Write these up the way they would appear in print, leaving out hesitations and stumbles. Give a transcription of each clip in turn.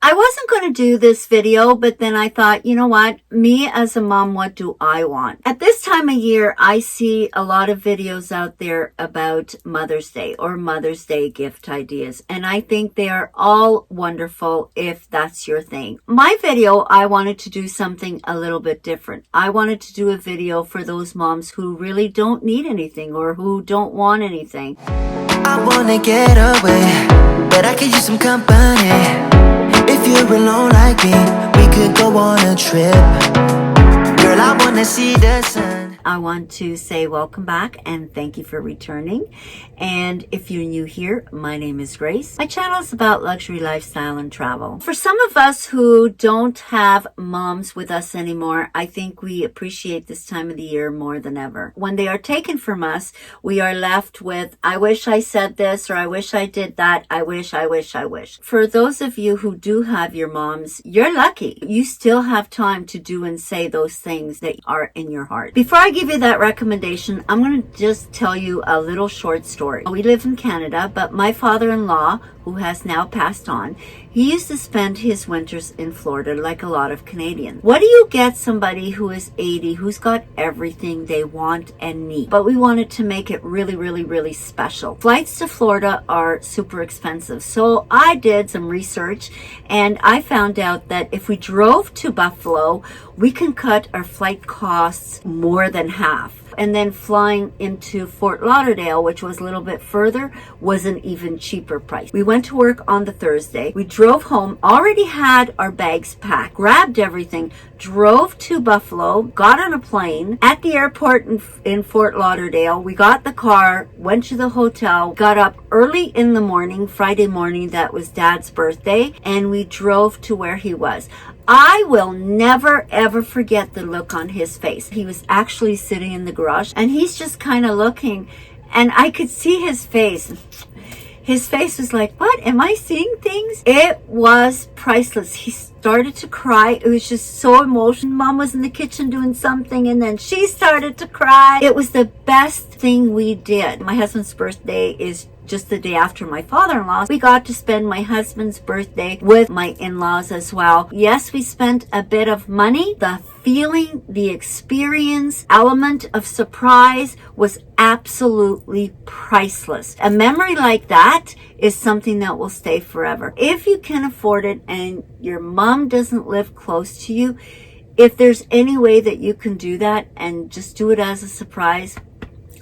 I wasn't going to do this video, but then I thought, you know what? Me as a mom, what do I want? At this time of year, I see a lot of videos out there about Mother's Day or Mother's Day gift ideas, and I think they are all wonderful if that's your thing. My video, I wanted to do something a little bit different. I wanted to do a video for those moms who really don't need anything or who don't want anything. I wanna get away, but I could use some company. If you're alone like me, we could go on a trip. Girl, I wanna see the sun. I want to say welcome back and thank you for returning. And if you're new here, my name is Grace. My channel is about luxury lifestyle and travel. For some of us who don't have moms with us anymore, I think we appreciate this time of the year more than ever. When they are taken from us, we are left with, I wish I said this, or I wish I did that, I wish. For those of you who do have your moms, you're lucky. You still have time to do and say those things that are in your heart. Before I give you that recommendation, I'm going to just tell you a little short story. We live in Canada, but my father-in-law, who has now passed on, he used to spend his winters in Florida like a lot of Canadians. What do you get somebody who is 80, who's got everything they want and need? But we wanted to make it really special. Flights to Florida are super expensive. So I did some research and I found out that if we drove to Buffalo, we can cut our flight costs more than half. And then flying into Fort Lauderdale, which was a little bit further, was an even cheaper price. We went to work on the Thursday. We drove home, already had our bags packed, grabbed everything, drove to Buffalo, got on a plane. At the airport in Fort Lauderdale, we got the car, went to the hotel, got up early in the morning, Friday morning, that was Dad's birthday, and we drove to where he was. I will never ever forget the look on his face. He was actually sitting in the garage and he's just kind of looking and I could see his face. His face was like, what? Am I seeing things? It was priceless. He started to cry. It was just so emotional. Mom was in the kitchen doing something and then she started to cry. It was the best thing we did. My husband's birthday is just the day after my father-in-law. We got to spend my husband's birthday with my in-laws as well. Yes, we spent a bit of money. The feeling, the experience, element of surprise was absolutely priceless. A memory like that is something that will stay forever. If you can afford it and your mom doesn't live close to you, if there's any way that you can do that and just do it as a surprise,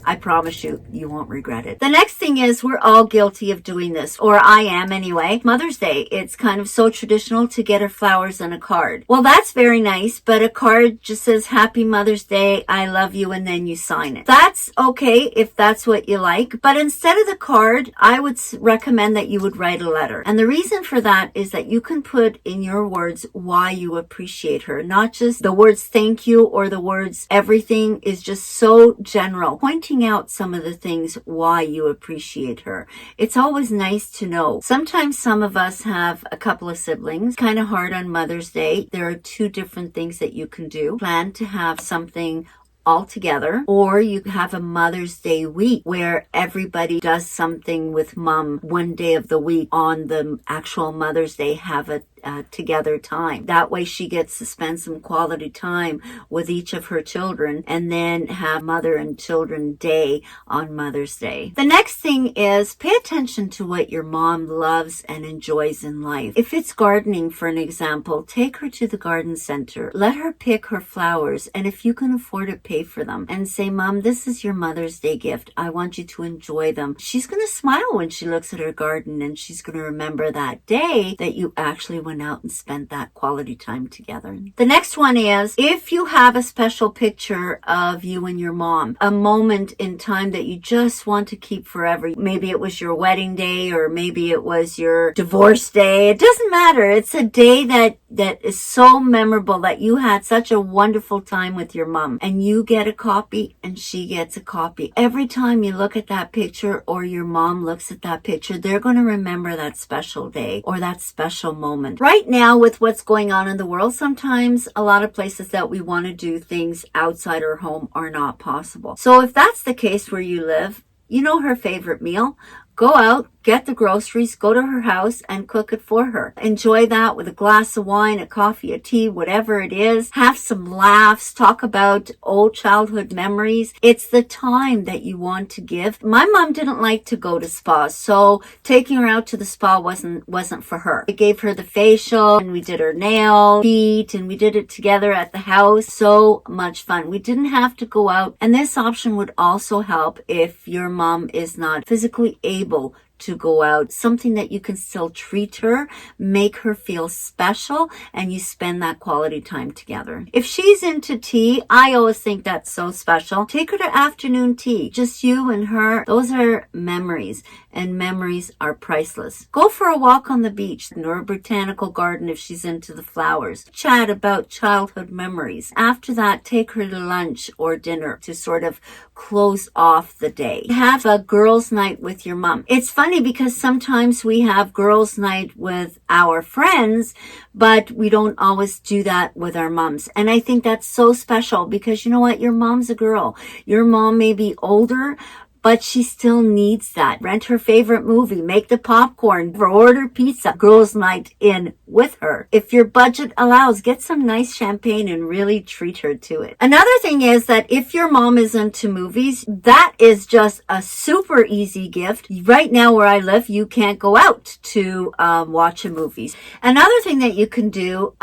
I promise you, you won't regret it. The next thing is we're all guilty of doing this, or I am anyway. Mother's Day, it's kind of so traditional to get her flowers and a card. Well, that's very nice, but a card just says Happy Mother's Day, I love you, and then you sign it. That's okay if that's what you like, but instead of the card, I would recommend that you would write a letter. And the reason for that is that you can put in your words why you appreciate her, not just the words thank you or the words everything is just so general. Pointing out some of the things why you appreciate her. It's always nice to know. Sometimes some of us have a couple of siblings. Kind of hard on Mother's Day. There are two different things that you can do. Plan to have something all together, or you have a Mother's Day week where everybody does something with mom one day of the week on the actual Mother's Day, have a together time. That way she gets to spend some quality time with each of her children and then have mother and children day on Mother's Day. The next thing is pay attention to what your mom loves and enjoys in life. If it's gardening, for an example, take her to the garden center. Let her pick her flowers, and if you can afford it, pay for them and say, Mom, this is your Mother's Day gift. I want you to enjoy them. She's going to smile when she looks at her garden and she's going to remember that day that you actually went out and spent that quality time together. The next one is if you have a special picture of you and your mom, a moment in time that you just want to keep forever. Maybe it was your wedding day or maybe it was your divorce day. It doesn't matter. It's a day that is so memorable that you had such a wonderful time with your mom, and you get a copy and she gets a copy. Every time you look at that picture or your mom looks at that picture, they're going to remember that special day or that special moment. Right now, with what's going on in the world, sometimes a lot of places that we want to do things outside our home are not possible. So if that's the case where you live, you know her favorite meal, go out, get the groceries, go to her house and cook it for her. Enjoy that with a glass of wine, a coffee, a tea, whatever it is. Have some laughs, talk about old childhood memories. It's the time that you want to give. My mom didn't like to go to spas, so taking her out to the spa wasn't for her. I gave her the facial and we did her nails, feet, and we did it together at the house. So much fun. We didn't have to go out. And this option would also help if your mom is not physically able to go out, something that you can still treat her, make her feel special, and you spend that quality time together. If she's into tea, I always think that's so special. Take her to afternoon tea, just you and her. Those are memories, and memories are priceless. Go for a walk on the beach or a botanical garden if she's into the flowers. Chat about childhood memories. After that, take her to lunch or dinner to sort of close off the day. Have a girls' night with your mom. It's funny because sometimes we have girls' night with our friends, but we don't always do that with our moms. And I think that's so special because you know what? Your mom's a girl. Your mom may be older, but she still needs that. Rent her favorite movie, make the popcorn, order pizza, girls' night in with her. If your budget allows, get some nice champagne and really treat her to it. Another thing is that if your mom is into movies, that is just a super easy gift. Right now where I live, you can't go out to watch a movie. Another thing that you can do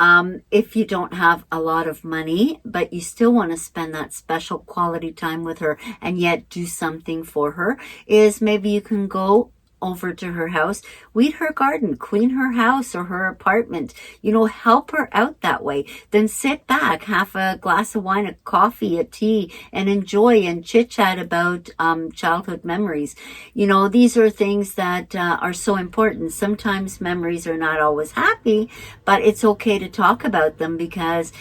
if you don't have a lot of money, but you still want to spend that special quality time with her and yet do something for her, is maybe you can go over to her house, weed her garden, clean her house or her apartment, help her out that way. Then sit back, have a glass of wine, a coffee, a tea, and enjoy and chit chat about childhood memories. These are things that are so important. Sometimes memories are not always happy, but it's okay to talk about them because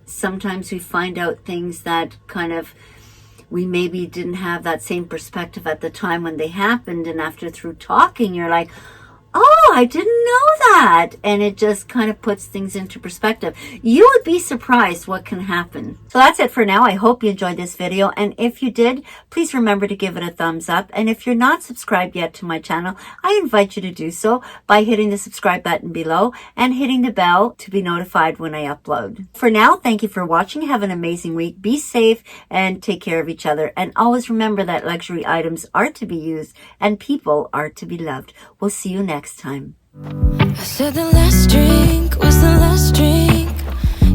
sometimes we find out things that kind of we maybe didn't have that same perspective at the time when they happened. And after through talking, you're like, oh, I didn't know that. And it just kind of puts things into perspective. You would be surprised what can happen. So that's it for now. I hope you enjoyed this video. And if you did, please remember to give it a thumbs up. And if you're not subscribed yet to my channel, I invite you to do so by hitting the subscribe button below and hitting the bell to be notified when I upload. For now, thank you for watching. Have an amazing week. Be safe and take care of each other. And always remember that luxury items are to be used and people are to be loved. We'll see you next time. I said the last drink was the last drink.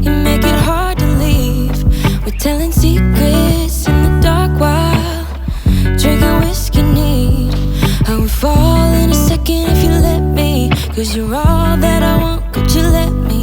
You make it hard to leave. We're telling secrets in the dark while drinking whiskey neat. I would fall in a second if you let me, 'cause you're all that I want, could you let me?